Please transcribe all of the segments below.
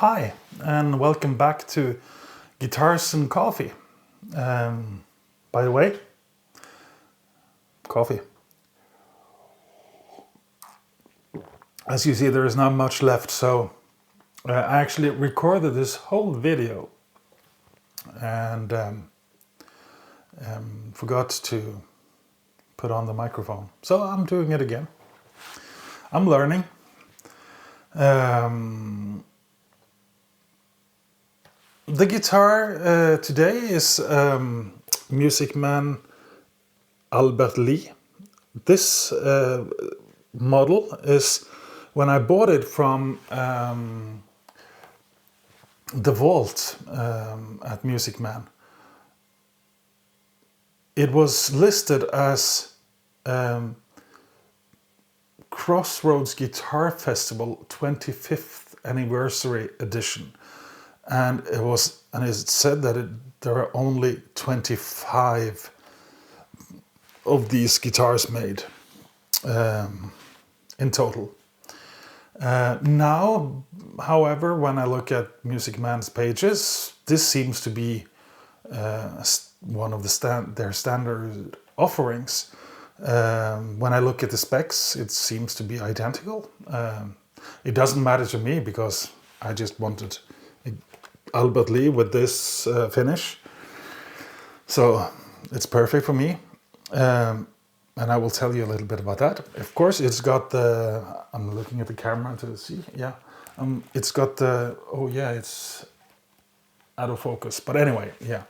Hi, and welcome back to Guitars and Coffee. By the way, coffee. As you see, there is not much left, so I actually recorded this whole video and forgot to put on the microphone. So I'm doing it again. I'm learning. The guitar today is EBMM Albert Lee. This model is when I bought it from the vault at Music Man. It was listed as Crossroads Guitar Festival 25th Anniversary Edition. And it said that there are only 25 of these guitars made in total. Now, however, when I look at Music Man's pages, this seems to be one of their standard offerings. When I look at the specs, it seems to be identical. It doesn't matter to me because I just wanted Albert Lee with this finish, so it's perfect for me, and I will tell you a little bit about that. Of course, it's got the, I'm looking at the camera to see, yeah, it's got the, oh yeah, it's out of focus, but anyway, yeah,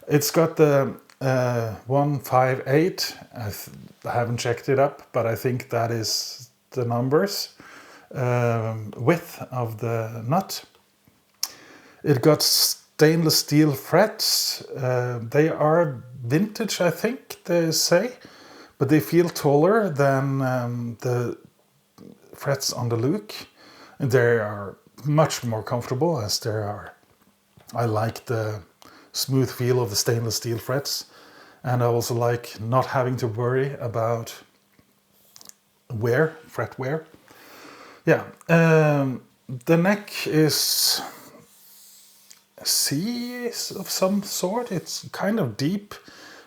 it's got the 158, I haven't checked it up, but I think that is the numbers, width of the nut. It got stainless steel frets. They are vintage, I think they say, but they feel taller than the frets on the Luke. And they are much more comfortable as there are. I like the smooth feel of the stainless steel frets, and I also like not having to worry about fret wear. Yeah, the neck is C of some sort. It's kind of deep.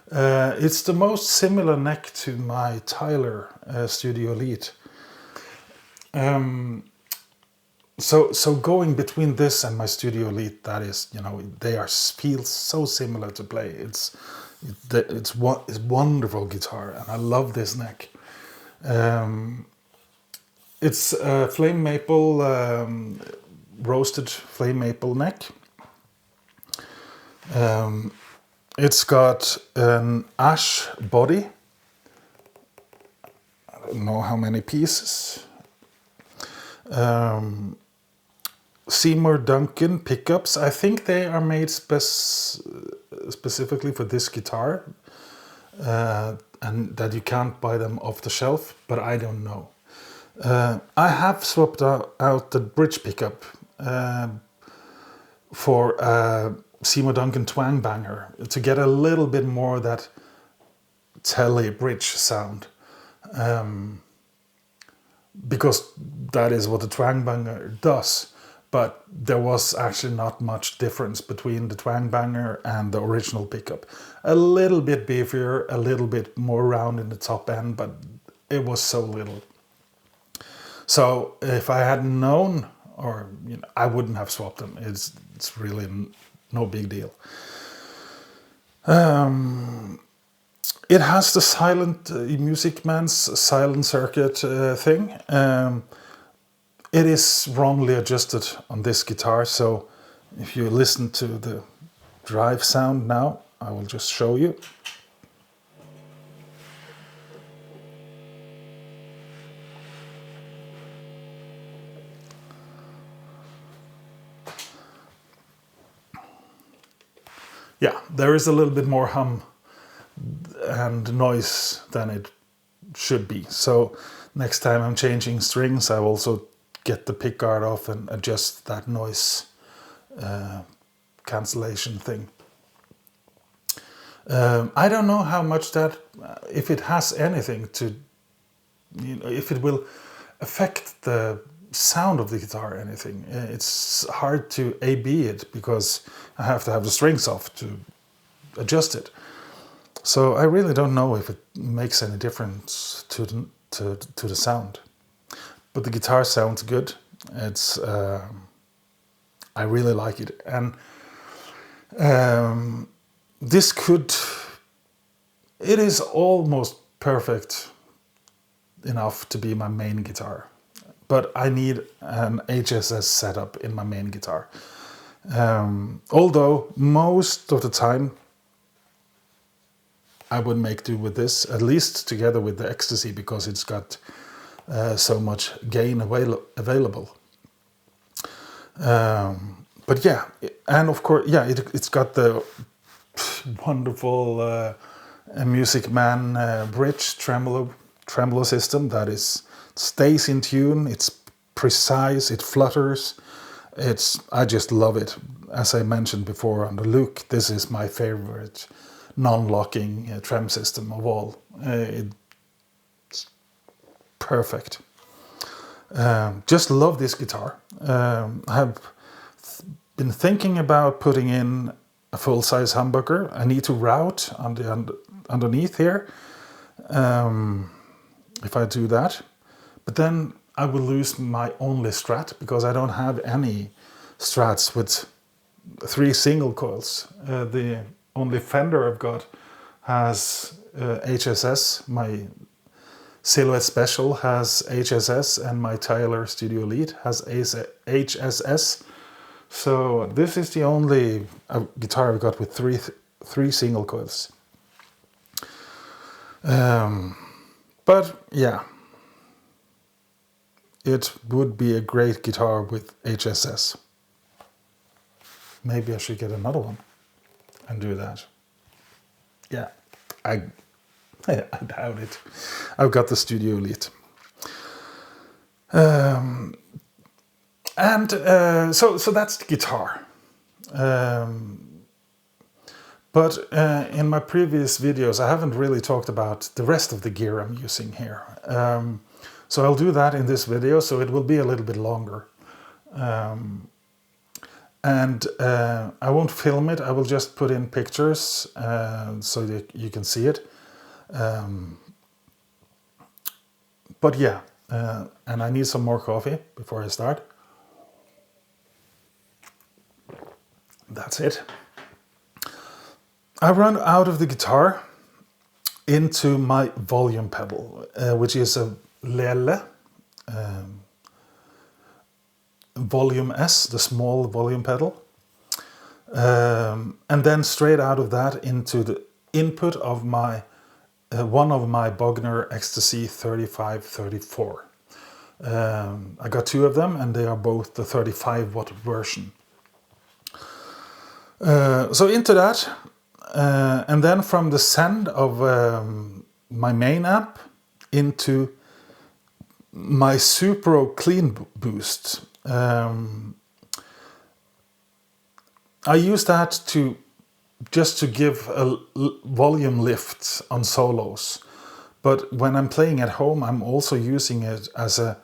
It's the most similar neck to my Tyler Studio Elite. So going between this and my Studio Elite, that is, they feel so similar to play. It's wonderful guitar, and I love this neck. It's a flame maple, roasted flame maple neck. It's got an ash body. I don't know how many pieces. Seymour Duncan pickups. I think they are made specifically for this guitar, and that you can't buy them off the shelf, but I don't know. I have swapped out the bridge pickup for Seymour Duncan twang banger to get a little bit more that tele bridge sound, because that is what the twang banger does. But there was actually not much difference between the twang banger and the original pickup. A little bit beefier, a little bit more round in the top end, but it was so little. So if I had known, or I wouldn't have swapped them. It's really no big deal. It has the silent Music Man's silent circuit thing. it is wrongly adjusted on this guitar. So if you listen to the drive sound now, I will just show you. Yeah, there is a little bit more hum and noise than it should be. So next time I'm changing strings, I will also get the pickguard off and adjust that noise cancellation thing. I don't know how much that, if it has anything to, if it will affect the sound of the guitar or anything. It's hard to A/B it because I have to have the strings off to adjust it. So I really don't know if it makes any difference to the sound. But the guitar sounds good. It's I really like it, and this it is almost perfect enough to be my main guitar. But I need an HSS setup in my main guitar. Although most of the time I would make do with this, at least together with the Ecstasy, because it's got so much gain available. But yeah, and of course, yeah, it's got the wonderful Music Man bridge tremolo system that stays in tune. It's precise. It flutters. I just love it. As I mentioned before on the Luke, this is my favorite non-locking trem system of all. It's perfect. Just love this guitar. I have been thinking about putting in a full-size humbucker. I need to route underneath here if I do that. But then I will lose my only Strat because I don't have any Strats with 3 single coils. The only Fender I've got has HSS. My Silhouette Special has HSS, and my Tyler Studio Elite has HSS. So this is the only guitar I've got with three single coils. But yeah, it would be a great guitar with HSS. Maybe I should get another one and do that. Yeah, I doubt it. I've got the Studio Elite. So that's the guitar. But in my previous videos, I haven't really talked about the rest of the gear I'm using here. So I'll do that in this video, so it will be a little bit longer. And I won't film it, I will just put in pictures so that you can see it. But yeah, and I need some more coffee before I start. That's it. I run out of the guitar into my volume pedal, which is a Lele Volume S, the small volume pedal. And then straight out of that into the input of my one of my Bogner Ecstasy 3534. I got 2 of them, and they are both the 35 watt version. So into that, and then from the send of my main amp into my Supro Clean Boost. I use that just to give a volume lift on solos. But when I'm playing at home, I'm also using it as a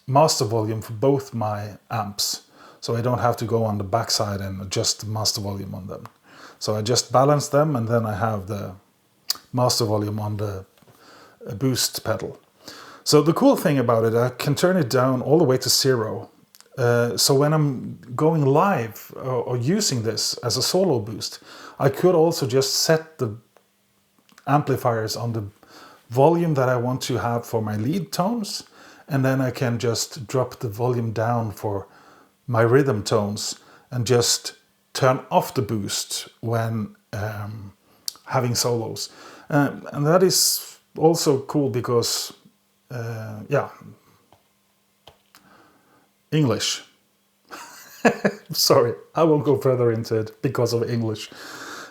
master volume for both my amps. So I don't have to go on the backside and adjust the master volume on them. So I just balance them, and then I have the master volume on the boost pedal. So the cool thing about it, I can turn it down all the way to 0. So when I'm going live or using this as a solo boost, I could also just set the amplifiers on the volume that I want to have for my lead tones, and then I can just drop the volume down for my rhythm tones and just turn off the boost when having solos. And that is also cool because, English. Sorry, I won't go further into it because of English.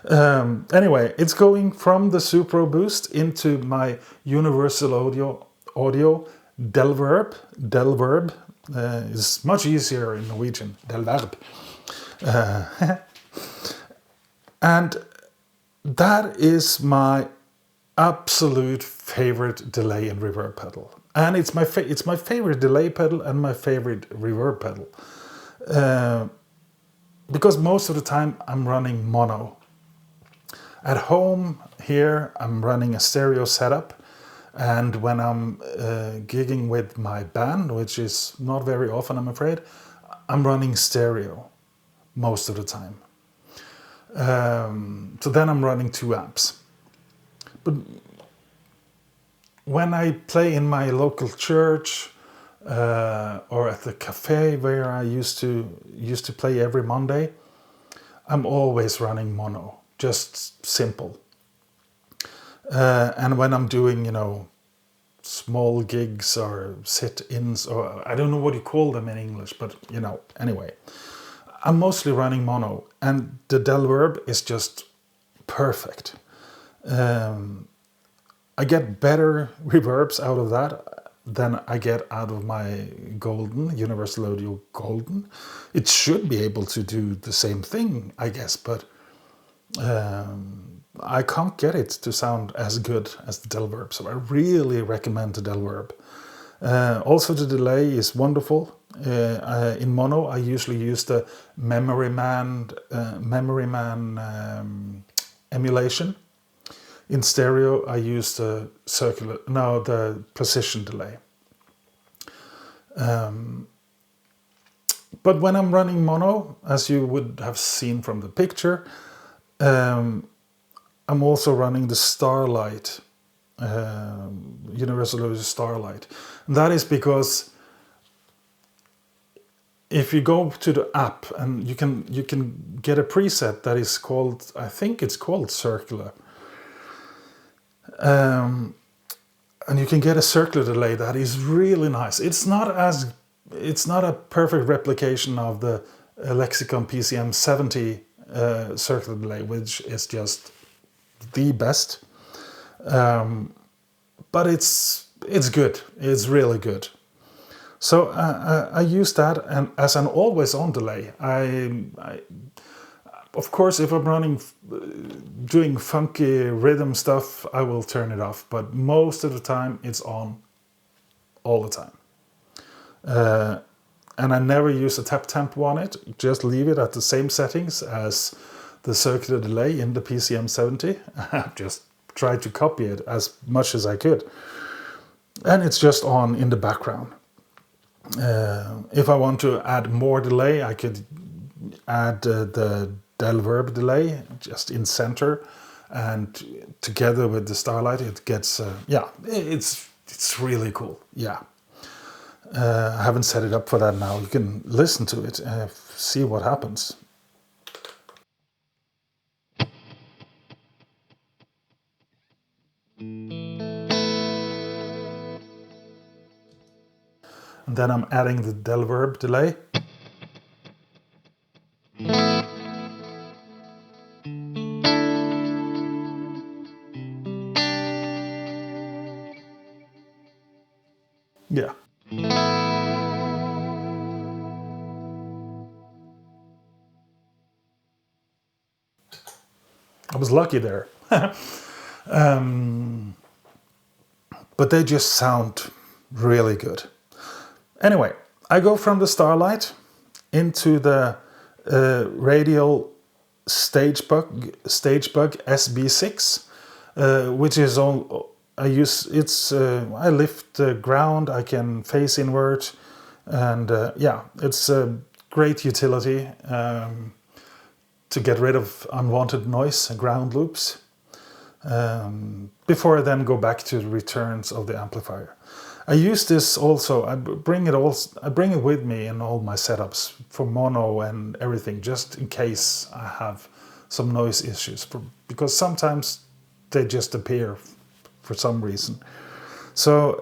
Anyway, it's going from the Supro Boost into my Universal Audio Delverb. Delverb is much easier in Norwegian. Delverb. And that is my absolute favorite delay and reverb pedal. And it's my favorite delay pedal and my favorite reverb pedal. Because most of the time I'm running mono. At home here I'm running a stereo setup, and when I'm gigging with my band, which is not very often I'm afraid, I'm running stereo most of the time. So then I'm running 2 amps. But when I play in my local church or at the cafe where I used to play every Monday, I'm always running mono, just simple. And when I'm doing, small gigs or sit-ins, or I don't know what you call them in English, but anyway, I'm mostly running mono, and the Delverb is just perfect. I get better reverbs out of that than I get out of my Golden, Universal Audio Golden. It should be able to do the same thing, I guess, but I can't get it to sound as good as the Delverb, so I really recommend the Delverb. Also, the delay is wonderful. In mono, I usually use the Memory Man emulation. In stereo, I use the precision delay. But when I'm running mono, as you would have seen from the picture, I'm also running the Starlight, Universal Audio Starlight. And that is because if you go to the app, and you can get a preset that is called, I think it's called Circular. And you can get a circular delay that is really nice. It's not a perfect replication of the Lexicon PCM 70 circular delay, which is just the best. But it's good. It's really good. So I use that, and as an always-on delay, I of course, if I'm doing funky rhythm stuff, I will turn it off. But most of the time, it's on all the time. And I never use a tap tempo on it. Just leave it at the same settings as the circular delay in the PCM 70. I just tried to copy it as much as I could. And it's just on in the background. If I want to add more delay, I could add the Delverb delay just in center, and together with the Starlight, it gets it's really cool. Yeah, I haven't set it up for that now. You can listen to it, see what happens. And then I'm adding the Delverb delay. Yeah. I was lucky there. But they just sound really good. Anyway, I go from the Starlight into the Radial Stagebug SB6, which is all I use. I lift the ground, I can face invert, and it's a great utility to get rid of unwanted noise and ground loops before I then go back to the returns of the amplifier. I use this also. I bring it with me in all my setups for mono and everything, just in case I have some noise issues. Because sometimes they just appear for some reason. So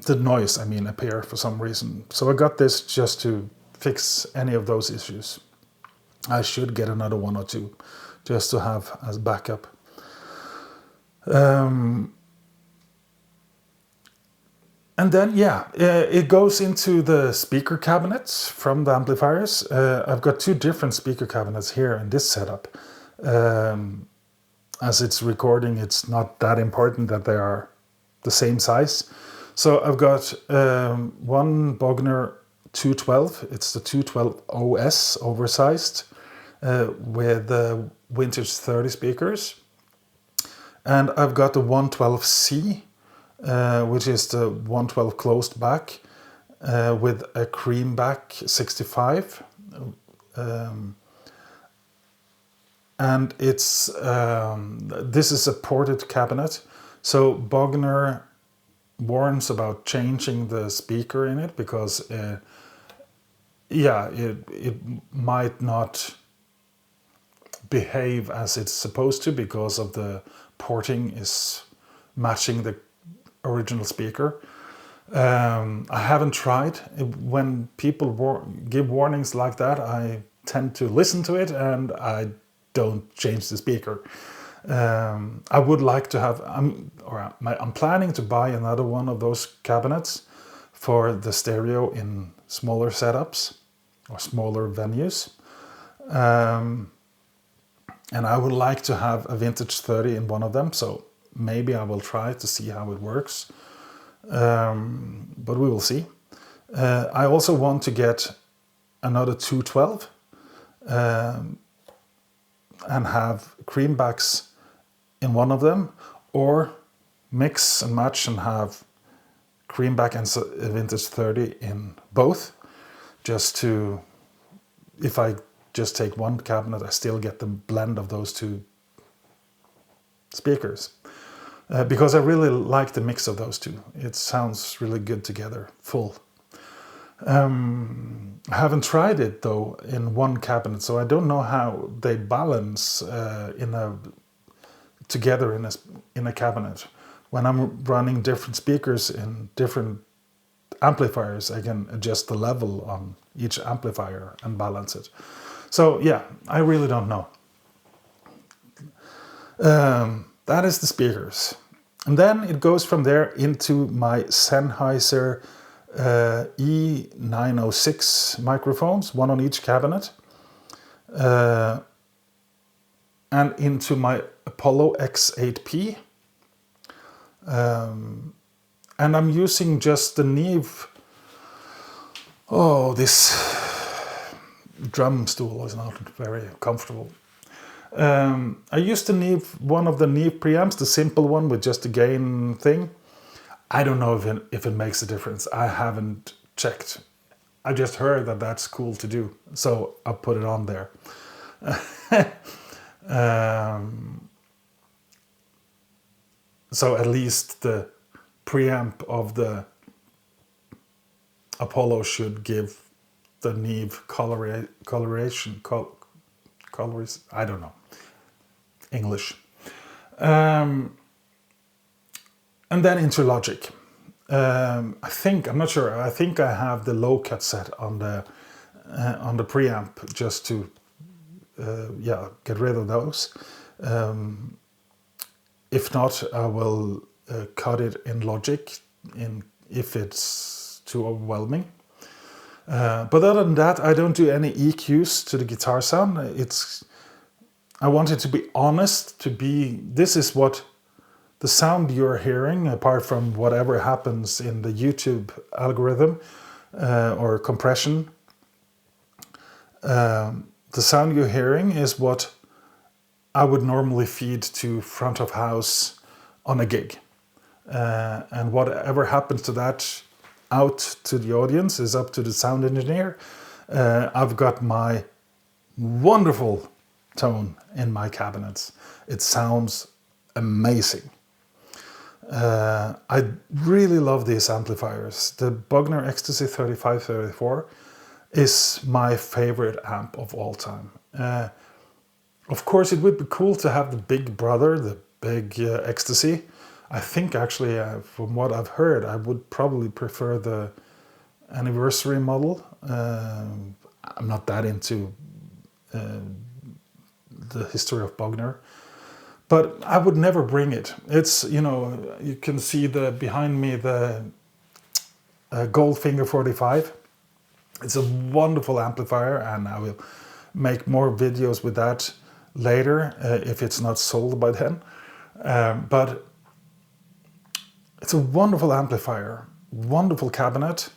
the noise, I mean, appear for some reason. So I got this just to fix any of those issues. I should get another one or two just to have as backup. And then, it goes into the speaker cabinets from the amplifiers. I've got two different speaker cabinets here in this setup. As it's recording, it's not that important that they are the same size. So I've got one Bogner 212. It's the 212 OS oversized with the vintage 30 speakers. And I've got the 112C, which is the 112 closed back with a cream back 65. And it's this is a ported cabinet. So Bogner warns about changing the speaker in it because it might not behave as it's supposed to because of the porting is matching the original speaker. I haven't tried. When people give warnings like that, I tend to listen to it and I don't change the speaker. I would like to have, I'm planning to buy another one of those cabinets for the stereo in smaller setups or smaller venues. And I would like to have a vintage 30 in one of them, so maybe I will try to see how it works. But we will see. I also want to get another 212 and have creambacks in one of them, or mix and match and have creamback and vintage 30 in both, just to, if I just take one cabinet, I still get the blend of those two speakers. Because I really like the mix of those two. It sounds really good together, full. I haven't tried it though in one cabinet, so I don't know how they balance together in a cabinet. When I'm running different speakers in different amplifiers, I can adjust the level on each amplifier and balance it. So yeah, I really don't know. That is the speakers. And then it goes from there into my Sennheiser E906 microphones, one on each cabinet. And into my Apollo X8P. And I'm using just the Neve. Oh, this drum stool is not very comfortable. I used the Neve, one of the Neve preamps, the simple one with just a gain thing. I don't know if it makes a difference. I haven't checked. I just heard that that's cool to do, so I put it on there. So at least the preamp of the Apollo should give the Neve coloration, I don't know, English. And then into Logic. I'm not sure. I think I have the low cut set on the preamp just to get rid of those. If not, I will cut it in Logic if it's too overwhelming. But other than that, I don't do any EQs to the guitar sound. I want it to be honest, this is what the sound you're hearing, apart from whatever happens in the YouTube algorithm or compression. The sound you're hearing is what I would normally feed to front of house on a gig. And whatever happens to that out to the audience is up to the sound engineer. I've got my wonderful tone in my cabinets. It sounds amazing. I really love these amplifiers. The Bogner Ecstasy 3534 is my favorite amp of all time. Of course, it would be cool to have the big brother, the big Ecstasy. I think actually, from what I've heard, I would probably prefer the anniversary model. I'm not that into the history of Bogner, but I would never bring it. It's, you know, you can see behind me the Goldfinger 45. It's a wonderful amplifier, and I will make more videos with that later if it's not sold by then. But it's a wonderful amplifier, wonderful cabinet,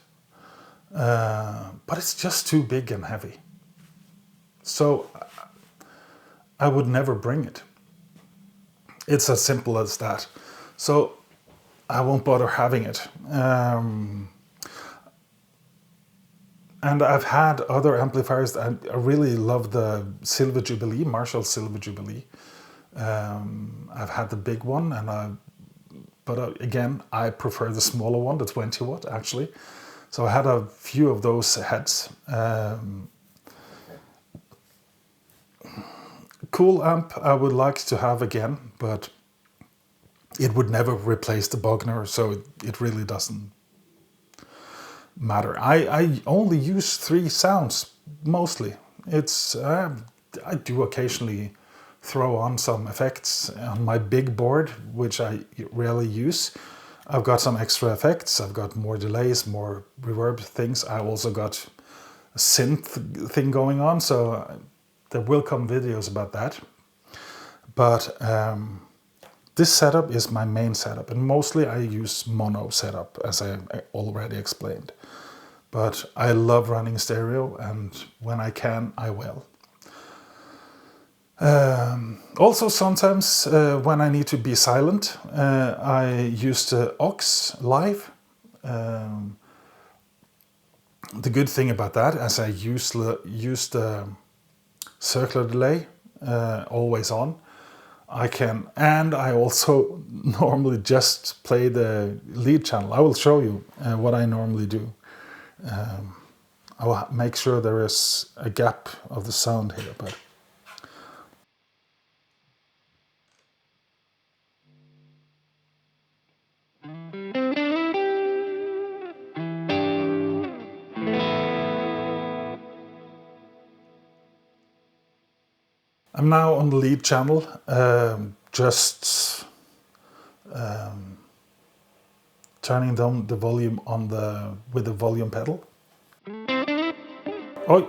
but it's just too big and heavy. So I would never bring it. It's as simple as that. So I won't bother having it. And I've had other amplifiers. I really love the Silver Jubilee, Marshall Silver Jubilee. I've had the big one, but again, I prefer the smaller one, the 20 watt actually. So I had a few of those heads. Cool amp I would like to have again, but it would never replace the Bogner, so it really doesn't matter. I only use 3 sounds mostly. It's I do occasionally throw on some effects on my big board, which I rarely use. I've got some extra effects. I've got more delays, more reverb things. I also got a synth thing going on, so there will come videos about that. But this setup is my main setup, and mostly I use mono setup, as I already explained. But I love running stereo, and when I can, I will. Also, sometimes when I need to be silent, I use the aux live. The good thing about that, as I use the circular delay always on, I can, and I also normally just play the lead channel. I will show you what I normally do. I will make sure there is a gap of the sound here, but I'm now on the lead channel, just turning down the volume with the volume pedal. Oh.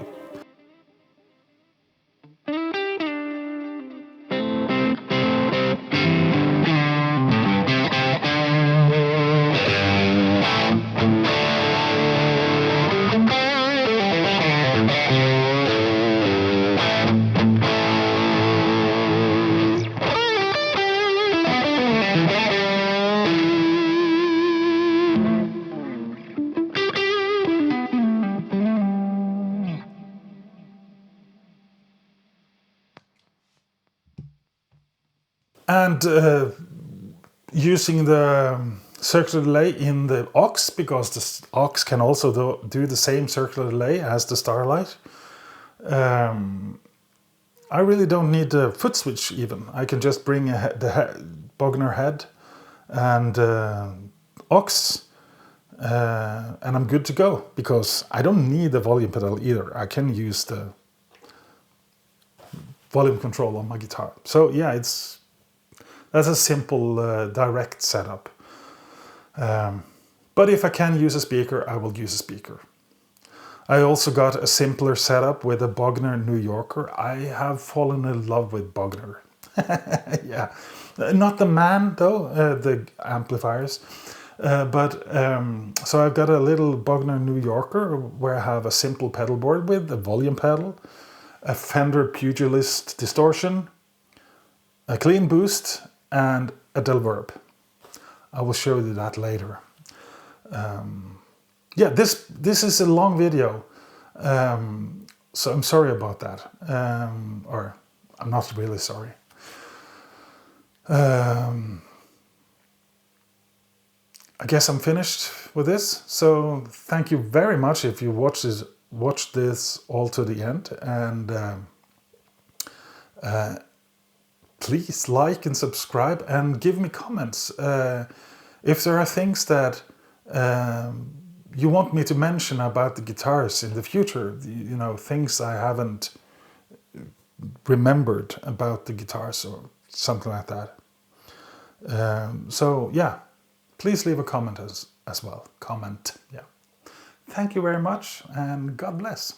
And using the circular delay in the aux, because the aux can also do the same circular delay as the Starlight. I really don't need the foot switch even. I can just bring the Bogner head and aux, and I'm good to go, because I don't need the volume pedal either. I can use the volume control on my guitar. So yeah, that's a simple, direct setup. But if I can use a speaker, I will use a speaker. I also got a simpler setup with a Bogner New Yorker. I have fallen in love with Bogner. Yeah, not the man though, the amplifiers. So I've got a little Bogner New Yorker where I have a simple pedal board with a volume pedal, a Fender Pugilist distortion, a clean boost, and a Delverb. I will show you that later. Yeah, this is a long video, so I'm sorry about that, or I'm not really sorry. I guess I'm finished with this. So thank you very much if you watched this all to the end, and please like and subscribe and give me comments if there are things that you want me to mention about the guitars in the future. You know, things I haven't remembered about the guitars or something like that. So yeah, please leave a comment as well. Comment, yeah. Thank you very much, and God bless.